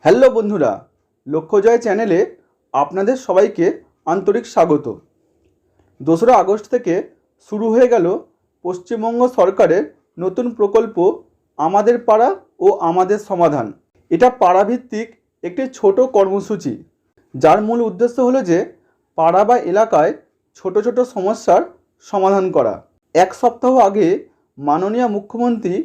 Hello বন্ধুরা, লক্ষ্যজয় চ্যানেলে আপনাদের সবাইকে আন্তরিক স্বাগত। 2রা আগস্ট থেকে শুরু হয়ে গেল পশ্চিমবঙ্গ সরকারের নতুন প্রকল্প আমাদের পাড়া ও আমাদের সমাধান। এটা পাড়াভিত্তিক একটি ছোট কর্মসূচি, যার মূল উদ্দেশ্য হলো যে পাড়া বা এলাকায় ছোট ছোট সমস্যার সমাধান করা। 1 সপ্তাহ আগে মাননীয় মুখ্যমন্ত্রী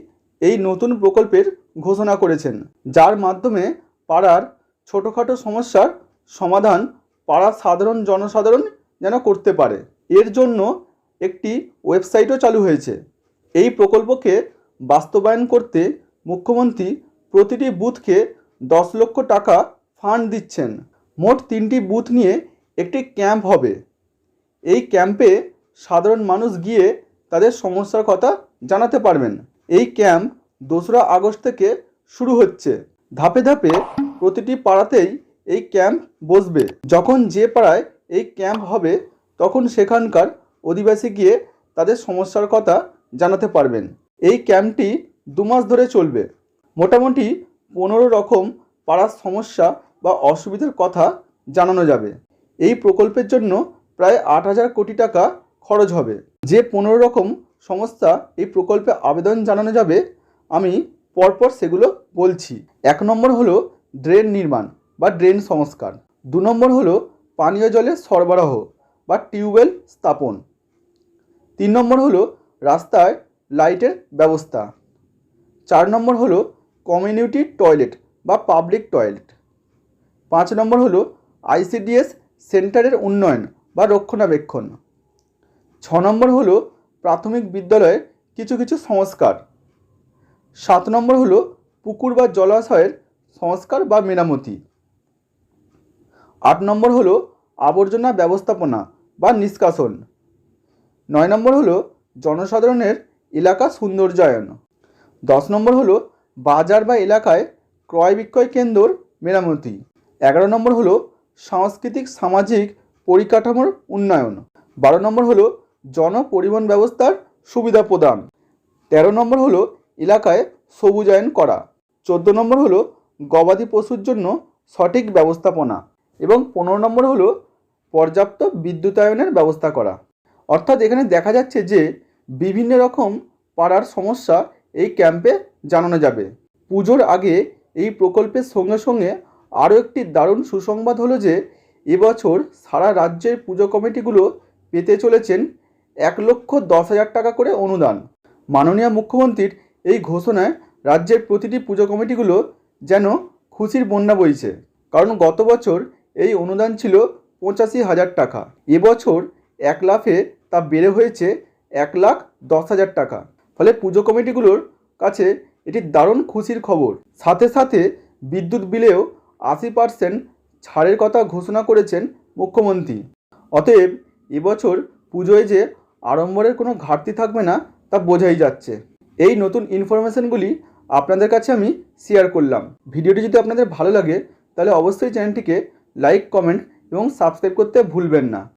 এই নতুন প্রকল্পের ঘোষণা করেছেন, যার মাধ্যমে পাড়ার ছোটোখাটো সমস্যার সমাধান পাড়ার সাধারণ জনসাধারণ যেন করতে পারে। এর জন্য একটি ওয়েবসাইটও চালু হয়েছে। এই প্রকল্পকে বাস্তবায়ন করতে মুখ্যমন্ত্রী প্রতিটি বুথকে 10 লক্ষ টাকা ফান্ড দিচ্ছেন। মোট 3টি বুথ নিয়ে একটি ক্যাম্প হবে। এই ক্যাম্পে সাধারণ মানুষ গিয়ে তাদের সমস্যার কথা জানাতে পারবেন। এই ক্যাম্প 2রা আগস্ট থেকে শুরু হচ্ছে। ধাপে ধাপে প্রতিটি পাড়াতেই এই ক্যাম্প বসবে। যখন যে পাড়ায় এই ক্যাম্প হবে তখন সেখানকার অধিবাসী গিয়ে তাদের সমস্যার কথা জানাতে পারবেন। এই ক্যাম্পটি 2 মাস ধরে চলবে। মোটামুটি 15 রকম পাড়ার সমস্যা বা অসুবিধার কথা জানানো যাবে। এই প্রকল্পের জন্য প্রায় 8,000 কোটি টাকা খরচ হবে। যে 15 রকম সমস্যা এই প্রকল্পে আবেদন জানানো যাবে, আমি পরপর সেগুলো বলছি। 1 নম্বর হলো ড্রেন নির্মাণ বা ড্রেন সংস্কার। 2 নম্বর হলো পানীয় জলের সরবরাহ বা টিউবওয়েল স্থাপন। 3 নম্বর হলো রাস্তায় লাইটের ব্যবস্থা। 4 নম্বর হলো কমিউনিটি টয়লেট বা পাবলিক টয়লেট। 5 নম্বর হলো ICDS সেন্টারের উন্নয়ন বা রক্ষণাবেক্ষণ। 6 নম্বর হলো প্রাথমিক বিদ্যালয়ের কিছু কিছু সংস্কার। 7 নম্বর হলো পুকুর বা জলাশয়ের সংস্কার বা মেরামতি। 8 নম্বর হলো আবর্জনা ব্যবস্থাপনা বা নিষ্কাশন। 9 নম্বর হলো জনসাধারণের এলাকা সৌন্দর্যায়ন। 10 নম্বর হলো বাজার বা এলাকায় ক্রয় বিক্রয় কেন্দ্র মেরামতি। 11 নম্বর হলো সাংস্কৃতিক সামাজিক পরিকাঠামোর উন্নয়ন। 12 নম্বর হলো জনপরিবহন ব্যবস্থার সুবিধা প্রদান। 13 নম্বর হলো এলাকায় সবুজায়ন করা। 14 নম্বর হলো গবাদি পশুর জন্য সঠিক ব্যবস্থাপনা এবং 15 নম্বর হলো পর্যাপ্ত বিদ্যুতায়নের ব্যবস্থা করা। অর্থাৎ এখানে দেখা যাচ্ছে যে বিভিন্ন রকম পাড়ার সমস্যা এই ক্যাম্পে জানানো যাবে। পুজোর আগে এই প্রকল্পের সঙ্গে সঙ্গে আরও একটি দারুণ সুসংবাদ হলো যে এবছর সারা রাজ্যের পুজো কমিটিগুলো পেতে চলেছেন 1,10,000 টাকা করে অনুদান। মাননীয় মুখ্যমন্ত্রীর এই ঘোষণায় রাজ্যের প্রতিটি পুজো কমিটিগুলো যেন খুশির বন্যা বইছে, কারণ গত বছর এই অনুদান ছিল 85,000 টাকা। এবছর 1 লাফে তা বেড়ে হয়েছে 1,10,000 টাকা। ফলে পুজো কমিটিগুলোর কাছে এটি দারুণ খুশির খবর। সাথে সাথে বিদ্যুৎ বিলেও 80% ছাড়ের কথা ঘোষণা করেছেন মুখ্যমন্ত্রী। অতএব এবছর পুজোয় যে আড়ম্বরের কোনো ঘাটতি থাকবে না তা বোঝাই যাচ্ছে। এই নতুন ইনফরমেশনগুলি আপনাদের কাছে আমি শেয়ার করলাম। ভিডিওটি যদি আপনাদের ভালো লাগে তাহলে অবশ্যই চ্যানেলটিকে লাইক, কমেন্ট এবং সাবস্ক্রাইব করতে ভুলবেন না।